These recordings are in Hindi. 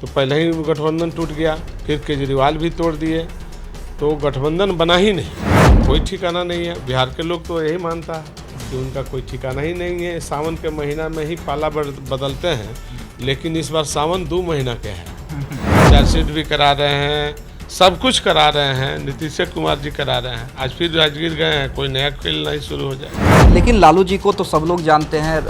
तो पहले ही गठबंधन टूट गया, फिर केजरीवाल भी तोड़ दिए, तो गठबंधन बना ही नहीं, कोई ठिकाना नहीं है। बिहार के लोग तो यही मानता है कि उनका कोई ठिकाना ही नहीं है। सावन के महीना में ही पाला बदलते हैं, लेकिन इस बार सावन 2 महीना के हैं। चार्जशीट भी करा रहे हैं, सब कुछ करा रहे हैं, नीतीश कुमार जी करा रहे हैं। आज फिर राजगीर गए हैं, कोई नया खेल नहीं शुरू हो जाए। लेकिन लालू जी को तो सब लोग जानते हैं,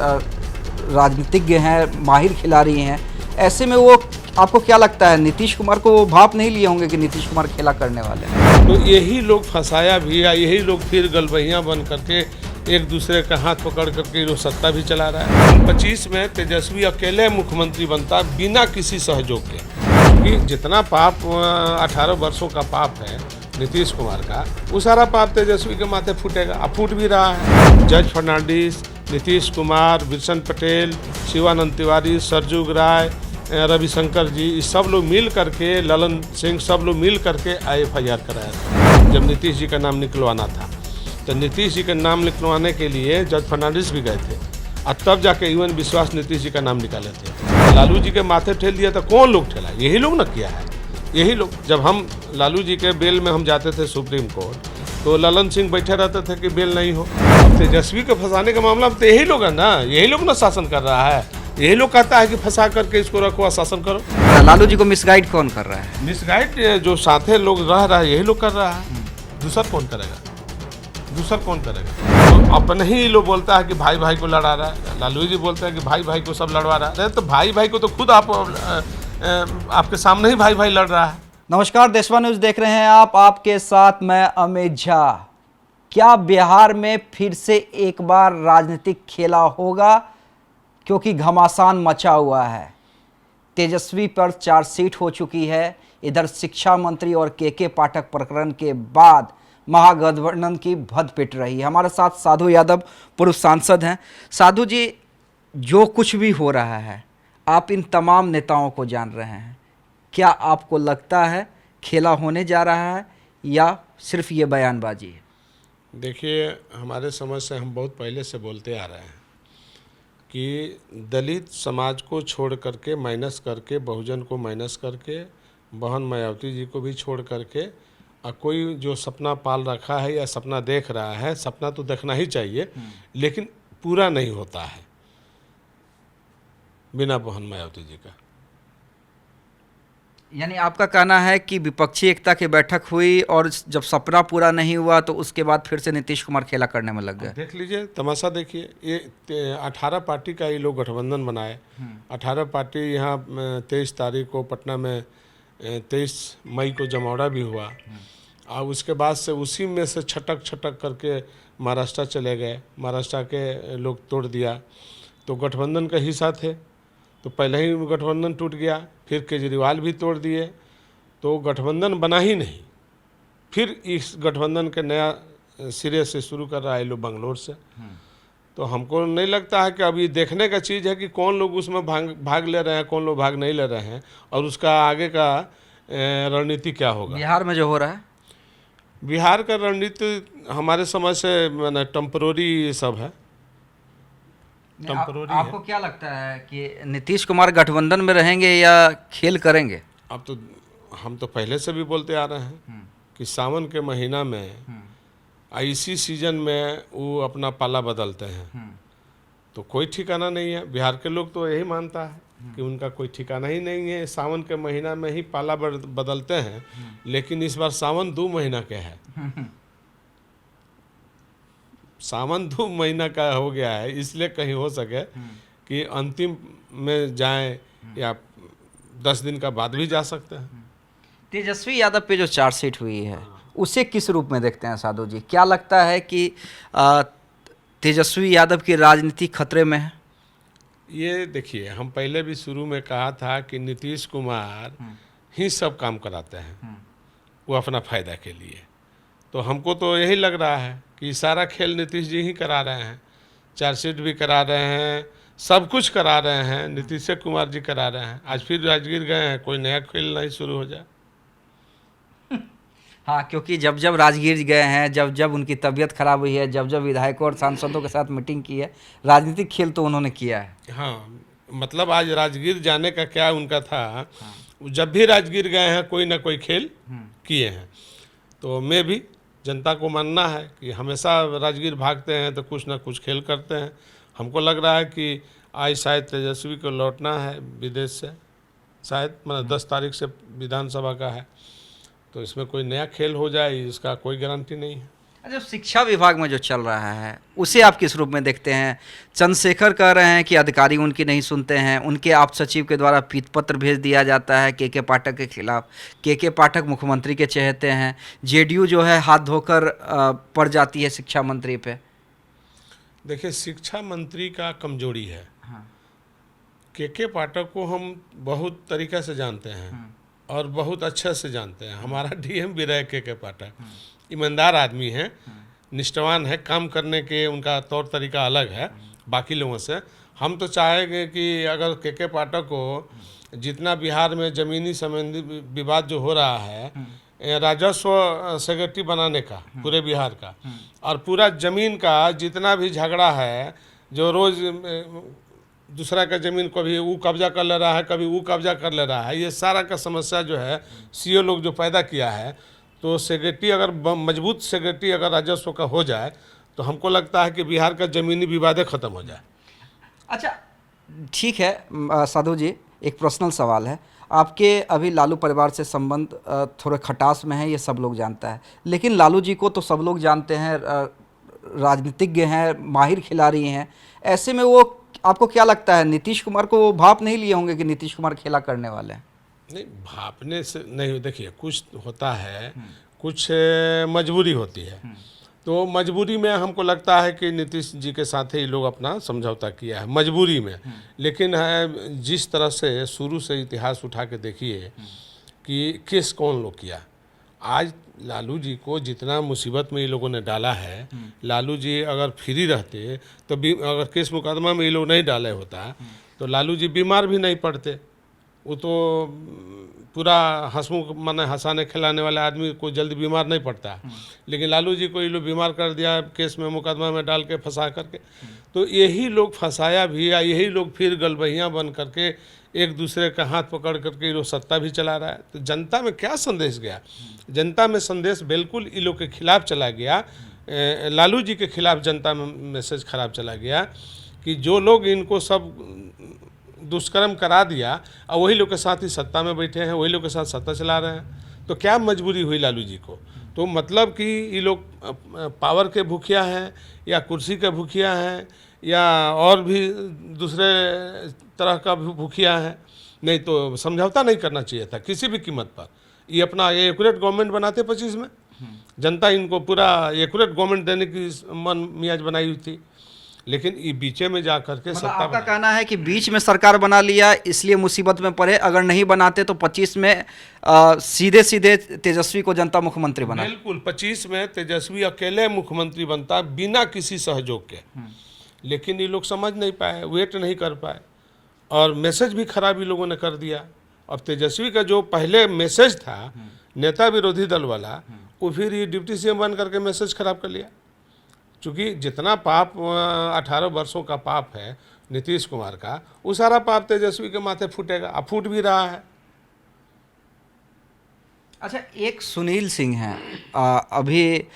राजनीतिज्ञ हैं, माहिर खिलाड़ी हैं। ऐसे में वो आपको क्या लगता है, नीतीश कुमार को वो भाप नहीं लिए होंगे कि नीतीश कुमार खेला करने वाले हैं? तो यही लोग फंसाया भी है, यही लोग फिर गलबहियाँ बन करके एक दूसरे का हाथ पकड़ करके लोग सत्ता भी चला रहा है। 25 में तेजस्वी अकेले मुख्यमंत्री बनता बिना किसी सहयोग के, कि जितना पाप 18 वर्षों का पाप है नीतीश कुमार का, वो सारा पाप तेजस्वी के माथे फूटेगा। अब फूट भी रहा है। जॉर्ज फर्नांडिस, नीतीश कुमार, विल्सन पटेल, शिवानंद तिवारी, सरजुग राय, रविशंकर जी, इस सब लोग मिल करके, ललन सिंह, सब लोग मिल करके IFIR कराया था जब नीतीश जी का नाम निकलवाना था। तो नीतीश जी का नाम निकलवाने के लिए जॉर्ज फर्नांडिस भी गए थे, और तब जाके UN विश्वास नीतीश जी का नाम निकाले थे। लालू जी के माथे ठेल दिया था, कौन लोग ठेला? यही लोग न किया है, यही लोग। जब हम लालू जी के बेल में हम जाते थे सुप्रीम कोर्ट, तो ललन सिंह बैठे रहते थे कि बेल नहीं हो। तेजस्वी को फंसाने का मामला तो यही लोग है ना, यही लोग ना शासन कर रहा है। यही लोग कहता है कि फंसा करके इसको रखो, शासन करो। लालू जी को मिसगाइड कौन कर रहा है? मिसगाइड जो साथे लोग रह रहा है, यही लोग कर रहा है। दूसरा कौन करेगा? दूसरा कौन करेगा? तो अपने ही लोग बोलता है कि भाई भाई को लड़ा रहा है। लालू जी बोलते हैं कि भाई भाई को सब लड़वा रहा है। तो भाई भाई को तो खुद आपके सामने ही भाई भाई लड़ रहा है। नमस्कार, देशवा न्यूज देख रहे हैं आप, आपके साथ मैं अमित झा। क्या बिहार में फिर से एक बार राजनीतिक खेला होगा? क्योंकि घमासान मचा हुआ है। तेजस्वी पर चार्जशीट हो चुकी है। इधर शिक्षा मंत्री और के पाठक प्रकरण के बाद महागठबंधन की भद पिट रही है। हमारे साथ साधु यादव पूर्व सांसद हैं। साधु जी, जो कुछ भी हो रहा है, आप इन तमाम नेताओं को जान रहे हैं। क्या आपको लगता है खेला होने जा रहा है या सिर्फ ये बयानबाजी है? देखिए, हमारे समझ से हम बहुत पहले से बोलते आ रहे हैं कि दलित समाज को छोड़ करके, माइनस करके, बहुजन को माइनस करके, बहन मायावती जी को भी छोड़ करके, और कोई जो सपना पाल रखा है या सपना देख रहा है, सपना तो देखना ही चाहिए, लेकिन पूरा नहीं होता है बिना बहन मायावती जी का। यानी आपका कहना है कि विपक्षी एकता की बैठक हुई और जब सपना पूरा नहीं हुआ तो उसके बाद फिर से नीतीश कुमार खेला करने में लग गए। देख लीजिए, तमाशा देखिए। ये 18 पार्टी का ये लोग गठबंधन बनाए। 18 पार्टी यहाँ 23 तारीख को पटना में, 23 मई को जमौरा भी हुआ, और उसके बाद से उसी में से छटक छटक करके महाराष्ट्र चले गए। महाराष्ट्र के लोग तोड़ दिया, तो गठबंधन का हिस्सा थे, तो पहले ही गठबंधन टूट गया, फिर केजरीवाल भी तोड़ दिए, तो गठबंधन बना ही नहीं। फिर इस गठबंधन के नया सिरे से शुरू कर रहा है लोग बंगलोर से। तो हमको नहीं लगता है कि अभी देखने का चीज़ है कि कौन लोग उसमें भाग ले रहे हैं, कौन लोग भाग नहीं ले रहे हैं, और उसका आगे का रणनीति क्या होगा। बिहार में जो हो रहा है, बिहार का रणनीति हमारे समझ से मैंने टेम्पररी सब है। आपको क्या लगता है कि नीतीश कुमार गठबंधन में रहेंगे या खेल करेंगे? अब तो हम तो पहले से भी बोलते आ रहे हैं कि सावन के महीना में, इसी सीजन में वो अपना पाला बदलते हैं, तो कोई ठिकाना नहीं है। बिहार के लोग तो यही मानता है कि उनका कोई ठिकाना ही नहीं है। सावन के महीना में ही पाला बदलते हैं, लेकिन इस बार सावन 2 महीना के है। सावन 2 महीना का हो गया है, इसलिए कहीं हो सके कि अंतिम में जाएं या 10 दिन का बाद भी जा सकते हैं। तेजस्वी यादव पे जो चार्जशीट हुई है, उसे किस रूप में देखते हैं साधु जी? क्या लगता है कि तेजस्वी यादव की राजनीति खतरे में है? ये देखिए, हम पहले भी शुरू में कहा था कि नीतीश कुमार ही सब काम कराते हैं, वो अपना फ़ायदा के लिए। तो हमको तो यही लग रहा है कि सारा खेल नीतीश जी ही करा रहे हैं। चार्जशीट भी करा रहे हैं, सब कुछ करा रहे हैं, नीतीश कुमार जी करा रहे हैं। आज फिर राजगीर गए हैं, कोई नया खेल नहीं शुरू हो जाए। हाँ, क्योंकि जब जब राजगीर गए हैं, जब जब उनकी तबीयत खराब हुई है, जब जब विधायकों और सांसदों के साथ मीटिंग की है, राजनीतिक खेल तो उन्होंने किया है। हाँ, मतलब आज राजगीर जाने का क्या उनका था, जब भी राजगीर गए हैं कोई ना कोई खेल किए हैं। तो मैं भी जनता को मानना है कि हमेशा राजगीर भागते हैं तो कुछ ना कुछ खेल करते हैं। हमको लग रहा है कि आज शायद तेजस्वी को लौटना है विदेश से, शायद मतलब 10 तारीख से विधानसभा का है, तो इसमें कोई नया खेल हो जाए इसका कोई गारंटी नहीं है। अच्छा, शिक्षा विभाग में जो चल रहा है उसे आप किस रूप में देखते हैं? चंद्रशेखर कह रहे हैं कि अधिकारी उनकी नहीं सुनते हैं, उनके आप सचिव के द्वारा पीत पत्र भेज दिया जाता है के पाठक के खिलाफ। के पाठक मुख्यमंत्री के चहेते हैं, जेडीयू जो है हाथ धोकर पड़ जाती है शिक्षा मंत्री पे। देखिए, शिक्षा मंत्री का कमजोरी है। हाँ। के पाठक को हम बहुत तरीक़े से जानते हैं और बहुत अच्छे से जानते हैं। हमारा डीएम भी रहे के पाठक, ईमानदार आदमी हैं, निष्ठावान है, काम करने के उनका तौर तरीका अलग है बाकी लोगों से। हम तो चाहेंगे कि अगर के पाठक को जितना बिहार में ज़मीनी संबंधी विवाद जो हो रहा है, राजस्व सेक्रेटरी बनाने का पूरे बिहार का, और पूरा ज़मीन का जितना भी झगड़ा है, जो रोज़ दूसरा का ज़मीन कभी वो कब्जा कर ले रहा है, कभी वो कब्जा कर ले रहा है, ये सारा का समस्या जो है सीओ लोग जो पैदा किया है, तो सेक्रेटरी अगर मजबूत सेक्रेटरी अगर राजस्व का हो जाए तो हमको लगता है कि बिहार का ज़मीनी विवादें ख़त्म हो जाए। अच्छा, ठीक है साधु जी, एक पर्सनल सवाल है। आपके अभी लालू परिवार से संबंध थोड़े खटास में है, ये सब लोग जानता है, लेकिन लालू जी को तो सब लोग जानते हैं, राजनीतिज्ञ हैं, माहिर खिलाड़ी हैं। ऐसे में वो आपको क्या लगता है, नीतीश कुमार को वो भाप नहीं लिए होंगे कि नीतीश कुमार खेला करने वाले हैं? नहीं, भापने से नहीं। देखिए, कुछ होता है, कुछ मजबूरी होती है, तो मजबूरी में हमको लगता है कि नीतीश जी के साथ ही लोग अपना समझौता किया है मजबूरी में। लेकिन है जिस तरह से शुरू से इतिहास उठा के देखिए कि किस कौन लोग किया। आज लालू जी को जितना मुसीबत में ये लोगों ने डाला है, लालू जी अगर फ्री रहते तो अगर केस मुकदमा में ये लोग नहीं डाले होता तो लालू जी बीमार भी नहीं पड़ते। वो तो पूरा हंसमुख माने हंसाने खिलाने वाले आदमी को जल्दी बीमार नहीं पड़ता, लेकिन लालू जी को ये लोग बीमार कर दिया केस में मुकदमा में डाल के फंसा करके। तो यही लोग फंसाया भी, या यही लोग फिर गलबहियाँ बन करके एक दूसरे का हाथ पकड़ करके ये लोग सत्ता भी चला रहा है। तो जनता में क्या संदेश गया? जनता में संदेश बिल्कुल ये लोग के खिलाफ चला गया, लालू जी के खिलाफ जनता में मैसेज खराब चला गया कि जो लोग इनको सब दुष्कर्म करा दिया और वही लोग के साथ ही सत्ता में बैठे हैं, वही लोग के साथ सत्ता चला रहे हैं। तो क्या मजबूरी हुई लालू जी को? तो मतलब कि ये लोग पावर के भूखिया हैं या कुर्सी के भूखिया हैं या और भी दूसरे तरह का भूखिया है। नहीं तो समझौता नहीं करना चाहिए था किसी भी कीमत पर। ये अपना एक्यूरेट गवर्नमेंट बनाते 25 में, जनता इनको पूरा एक्यूरेट गवर्नमेंट देने की मन मियाज बनाई हुई थी, लेकिन ये बीचे में जा करके मतलब सत्ता आपका कहना है कि बीच में सरकार बना लिया इसलिए मुसीबत में पड़े, अगर नहीं बनाते तो 25 में सीधे सीधे तेजस्वी को जनता मुख्यमंत्री बना। बिल्कुल 25 में तेजस्वी अकेले मुख्यमंत्री बनता बिना किसी सहयोग के, लेकिन ये लोग समझ नहीं पाए, वेट नहीं कर पाए और मैसेज भी खराब ही लोगों ने कर दिया। और तेजस्वी का जो पहले मैसेज था नेता विरोधी दल वाला, वो फिर ये डिप्टी सीएम बन करके मैसेज खराब कर लिया। चूँकि जितना पाप 18 वर्षों का पाप है नीतीश कुमार का, वो सारा पाप तेजस्वी के माथे फूटेगा, अब फूट भी रहा है। अच्छा, एक सुनील सिंह हैं, अभी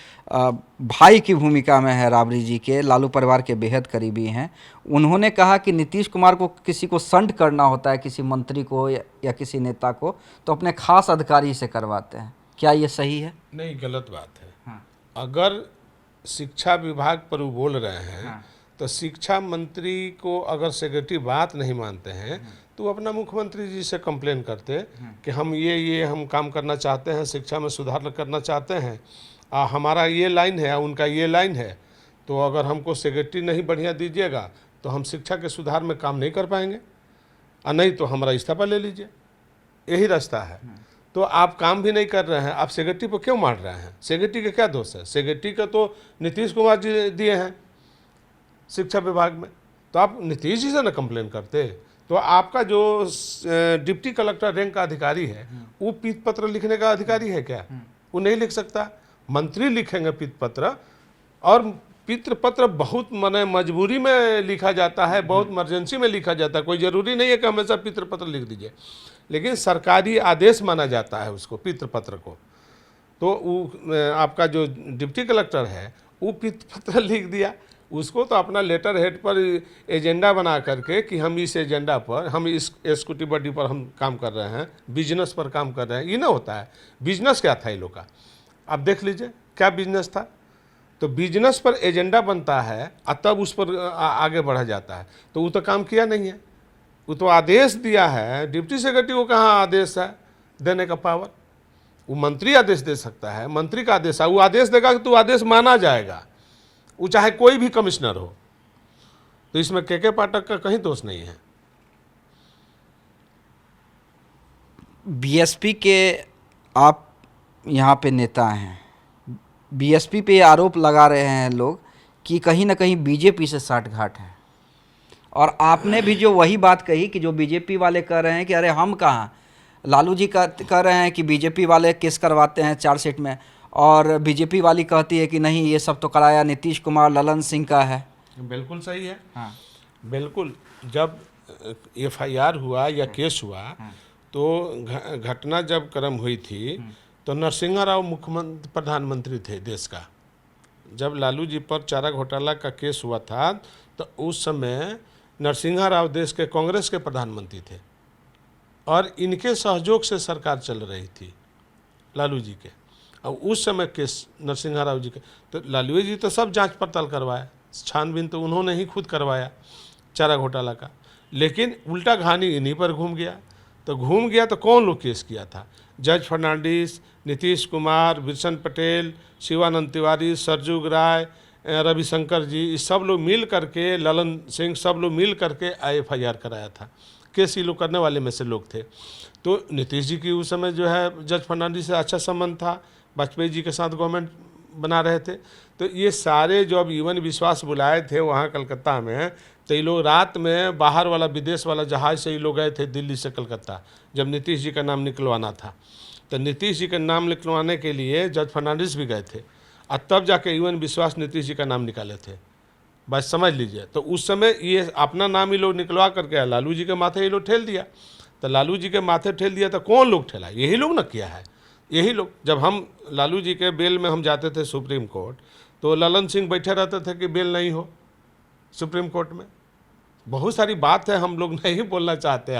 भाई की भूमिका में है राबड़ी जी के, लालू परिवार के बेहद करीबी हैं। उन्होंने कहा कि नीतीश कुमार को किसी को संड करना होता है, किसी मंत्री को या किसी नेता को, तो अपने खास अधिकारी से करवाते हैं। क्या ये सही है? नहीं, गलत बात है। हाँ। अगर शिक्षा विभाग पर वो बोल रहे हैं, हाँ। तो शिक्षा मंत्री को अगर सेक्रेटरी बात नहीं मानते हैं तो वो अपना मुख्यमंत्री जी से कंप्लेन करते कि हम ये हम काम करना चाहते हैं, शिक्षा में सुधार करना चाहते हैं, हमारा ये लाइन है, उनका ये लाइन है, तो अगर हमको सेक्रेटरी नहीं बढ़िया दीजिएगा तो हम शिक्षा के सुधार में काम नहीं कर पाएंगे, और नहीं तो हमारा इस्तीफा ले लीजिए। यही रास्ता है। तो आप काम भी नहीं कर रहे हैं, आप सेक्रेटरी पर क्यों मार रहे हैं? सेक्रेटरी का क्या दोष है? सेक्रेटरी का तो नीतीश कुमार जी दिए हैं शिक्षा विभाग में, तो आप नीतीश जी से ना कंप्लेन करते। तो आपका जो डिप्टी कलेक्टर रैंक का अधिकारी है वो पीत पत्र लिखने का अधिकारी है क्या? वो नहीं लिख सकता। मंत्री लिखेंगे पीत पत्र, और पितृपत्र बहुत माने मजबूरी में लिखा जाता है, बहुत इमरजेंसी में लिखा जाता है। कोई ज़रूरी नहीं है कि हमेशा पितृपत्र लिख दीजिए, लेकिन सरकारी आदेश माना जाता है उसको, पितृपत्र को। तो वो आपका जो डिप्टी कलेक्टर है वो पितृपत्र लिख दिया, उसको तो अपना लेटर हेड पर एजेंडा बना करके कि हम इस एजेंडा पर, हम इस एक्सिक्यूटिव बॉडी पर हम काम कर रहे हैं, बिजनेस पर काम कर रहे हैं। ये ना होता है। बिजनेस क्या था ये लोग का, आप देख लीजिए क्या बिजनेस था। तो बिजनेस पर एजेंडा बनता है और तब उस पर आगे बढ़ा जाता है। तो वो तो काम किया नहीं है, वो तो आदेश दिया है। डिप्टी सेक्रेटरी को कहाँ आदेश है देने का पावर? वो मंत्री आदेश दे सकता है, मंत्री का आदेश है, वो आदेश देगा तो आदेश माना जाएगा, वो चाहे कोई भी कमिश्नर हो। तो इसमें के पाठक का कहीं दोष नहीं है। बीएसपी के आप यहाँ पे नेता हैं, बीएसपी पे आरोप लगा रहे हैं लोग कि कहीं ना कहीं बीजेपी से साठगांठ है। और आपने भी जो वही बात कही कि जो बीजेपी वाले कह रहे हैं कि अरे हम कहाँ, लालू जी कह रहे हैं कि बीजेपी वाले केस करवाते हैं चार्जशीट में, और बीजेपी वाली कहती है कि नहीं ये सब तो कराया नीतीश कुमार ललन सिंह का है। बिल्कुल सही है। हाँ, बिल्कुल। जब एफआईआर हुआ या केस हुआ तो घटना जब क्रम हुई थी तो नरसिंह राव मुख्यमंत्री प्रधानमंत्री थे देश का। जब लालू जी पर चारा घोटाला का केस हुआ था तो उस समय नरसिंह राव देश के कांग्रेस के प्रधानमंत्री थे और इनके सहयोग से सरकार चल रही थी लालू जी के। और उस समय केस नरसिंह राव जी के, तो लालू जी तो सब जांच पड़ताल करवाया, छानबीन तो उन्होंने ही खुद करवाया चारा घोटाला का। लेकिन उल्टा कहानी इन्हीं पर घूम गया। तो घूम गया तो कौन लोग केस किया था? जज फर्नांडिस, नीतीश कुमार, बिरसन पटेल, शिवानंद तिवारी, सरजुग राय, रविशंकर जी, इस सब लोग मिल करके, ललन सिंह, सब लोग मिल करके एफआईआर कराया था। केस ये लोग करने वाले में से लोग थे। तो नीतीश जी की उस समय जो है जज फर्नांडिस से अच्छा संबंध था, वाजपेयी जी के साथ गवर्नमेंट बना रहे थे। तो ये सारे जो अब ईवन विश्वास बुलाए थे वहाँ कलकत्ता में, तो ये लोग रात में बाहर वाला विदेश वाला जहाज़ से ये लोग गए थे दिल्ली से कलकत्ता, जब नीतीश जी का नाम निकलवाना था। तो नीतीश जी का नाम निकलवाने के लिए जज फर्नांडिस भी गए थे और तब जाके ईवन विश्वास नीतीश जी का नाम निकाले थे। बस समझ लीजिए। तो उस समय ये अपना नाम ये लोग निकलवा करके लालू जी के माथे ये लोग ठेल दिया। तो लालू जी के माथे ठेल दिया तो कौन लोग ठेला? यही लोग ना किया है, यही लोग। जब हम लालू जी के बेल में हम जाते थे सुप्रीम कोर्ट, तो ललन सिंह बैठे रहते थे कि बेल नहीं हो सुप्रीम कोर्ट में। बहुत सारी बात है, हम लोग नहीं बोलना चाहते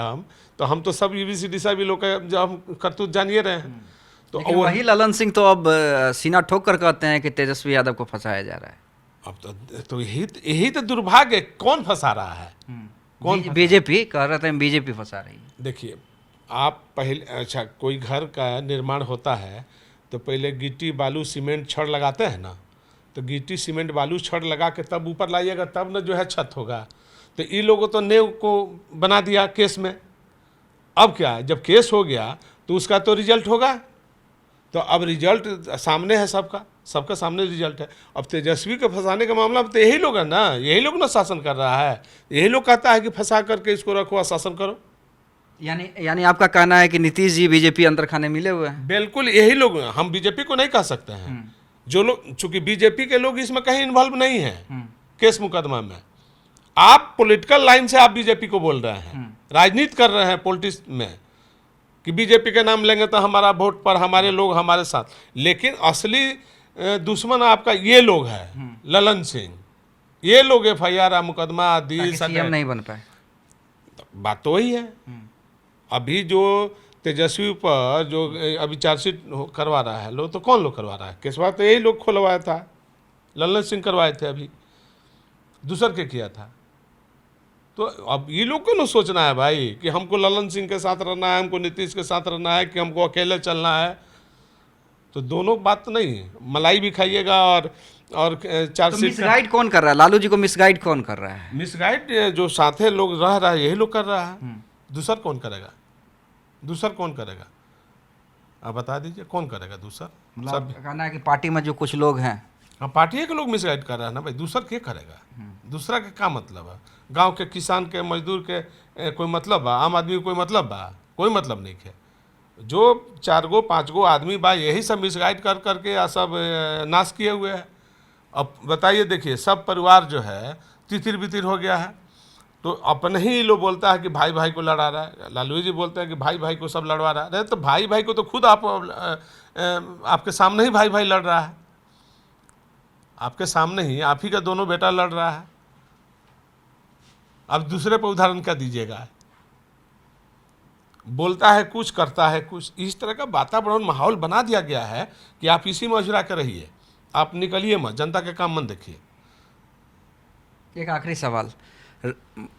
हम तो सब यूबीसीडी भी लोग जब हम करतूत जानिए रहे हैं। तो वही ललन सिंह तो अब सीना ठोक कर कहते हैं कि तेजस्वी यादव को फंसाया जा रहा है। अब तो यही तो दुर्भाग्य। कौन फंसा रहा है? कौन? बीजेपी कह रहे थे बीजेपी फंसा रही है। देखिए, आप पहले, अच्छा, कोई घर का निर्माण होता है तो पहले गिट्टी बालू सीमेंट छड़ लगाते हैं ना। तो गिट्टी सीमेंट बालू छड़ लगा के तब ऊपर लाइएगा, तब ना जो है छत होगा। तो इन लोगों तो नेव को बना दिया केस में। अब क्या है, जब केस हो गया तो उसका तो रिजल्ट होगा। तो अब रिजल्ट सामने है, सबका सामने रिजल्ट है। अब तेजस्वी के फंसाने का मामला में तो यही लोग है ना, यही लोग ना शासन कर रहा है। यही लोग कहता है कि फंसा करके इसको रखो, शासन करो। यानी आपका कहना है कि नीतीश जी बीजेपी अंदर खाने मिले हुए हैं? बिल्कुल यही लोग। हम बीजेपी को नहीं कह सकते हैं। जो लोग, चूंकि बीजेपी के लोग इसमें कहीं इन्वॉल्व नहीं है केस मुकदमा में। आप पॉलिटिकल लाइन से आप बीजेपी को बोल रहे हैं, राजनीति कर रहे हैं पॉलिटिक्स में कि बीजेपी के नाम लेंगे तो हमारा वोट पर हमारे लोग हमारे साथ। लेकिन असली दुश्मन आपका ये लोग है, ललन सिंह। ये लोग एफआईआर मुकदमा आदि सीएम नहीं बन पाए। बात तो वही है। अभी जो तेजस्वी पर जो अभी चार्जशीट करवा रहा है लोग, तो कौन लोग करवा रहा है? केसवा तो यही लोग खुलवाया था, ललन सिंह करवाए थे। अभी दूसर के किया था। तो अब ये लोग को ना सोचना है भाई कि हमको ललन सिंह के साथ रहना है, हमको नीतीश के साथ रहना है, कि हमको अकेले चलना है। तो दोनों बात तो नहीं है। मलाई भी खाइएगा और चार्जशीट। तो मिसगाइड कौन कर रहा है? लालू जी को मिसगाइड कौन कर रहा है? मिसगाइड जो साथे लोग रह रहा है यही लोग कर रहा है। दूसर कौन करेगा? दूसर कौन करेगा? आप बता दीजिए, कौन करेगा दूसर? सब कहना है कि पार्टी में जो कुछ लोग हैं, हाँ, पार्टी के लोग मिसगाइड कर रहे हैं ना भाई। दूसर क्या करेगा? दूसरा के क्या मतलब है? गांव के किसान के, मजदूर के कोई मतलब बा? आम आदमी को कोई मतलब बा? कोई मतलब नहीं है। जो 4 गो 5 गो आदमी बा, यही सब मिसगाइड कर करके सब नाश किए हुए हैं। अब बताइए, देखिए सब परिवार जो है तितिर बितिर हो गया है, तो अपने ही लोग बोलता है कि भाई भाई को लड़ा रहा है। लालू जी बोलते हैं कि भाई भाई को सब लड़वा रहा है। अरे तो भाई भाई को तो खुद आपके सामने ही भाई भाई लड़ रहा है, आपके सामने ही आप ही का दोनों बेटा लड़ रहा है। अब दूसरे पर उदाहरण क्या दीजिएगा? बोलता है कुछ, करता है कुछ। इस तरह का वातावरण माहौल बना दिया गया है कि आप इसी में अझुरा कर रहिए, आप निकलिए मत, जनता के काम मत देखिए। एक आखिरी सवाल,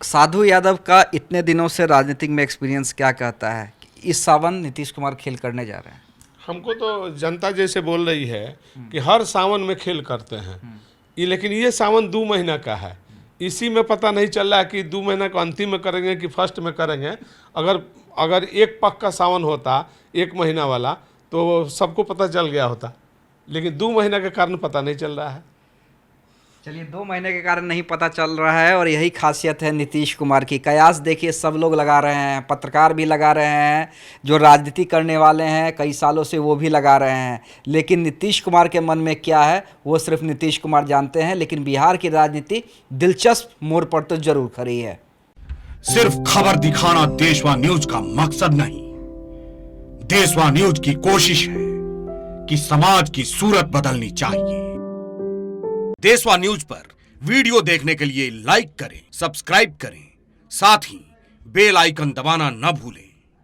साधु यादव का इतने दिनों से राजनीतिक में एक्सपीरियंस क्या कहता है कि इस सावन नीतीश कुमार खेल करने जा रहे हैं? हमको तो जनता जैसे बोल रही है कि हर सावन में खेल करते हैं ये, लेकिन ये सावन 2 महीना का है, इसी में पता नहीं चल रहा है कि 2 महीना का अंतिम में करेंगे कि फर्स्ट में करेंगे। अगर एक पक का सावन होता 1 महीना वाला तो सबको पता चल गया होता, लेकिन 2 महीना के कारण पता नहीं चल रहा है। चलिए, 2 महीने के कारण नहीं पता चल रहा है और यही खासियत है नीतीश कुमार की। कयास देखिए सब लोग लगा रहे हैं, पत्रकार भी लगा रहे हैं, जो राजनीति करने वाले हैं कई सालों से वो भी लगा रहे हैं, लेकिन नीतीश कुमार के मन में क्या है वो सिर्फ नीतीश कुमार जानते हैं। लेकिन बिहार की राजनीति दिलचस्प मोड़ पर तो जरूर खड़ी है। सिर्फ खबर दिखाना देशवा न्यूज का मकसद नहीं, देशवा न्यूज की कोशिश है कि समाज की सूरत बदलनी चाहिए। देशवा न्यूज पर वीडियो देखने के लिए लाइक करें, सब्सक्राइब करें, साथ ही बेल आइकन दबाना न भूलें।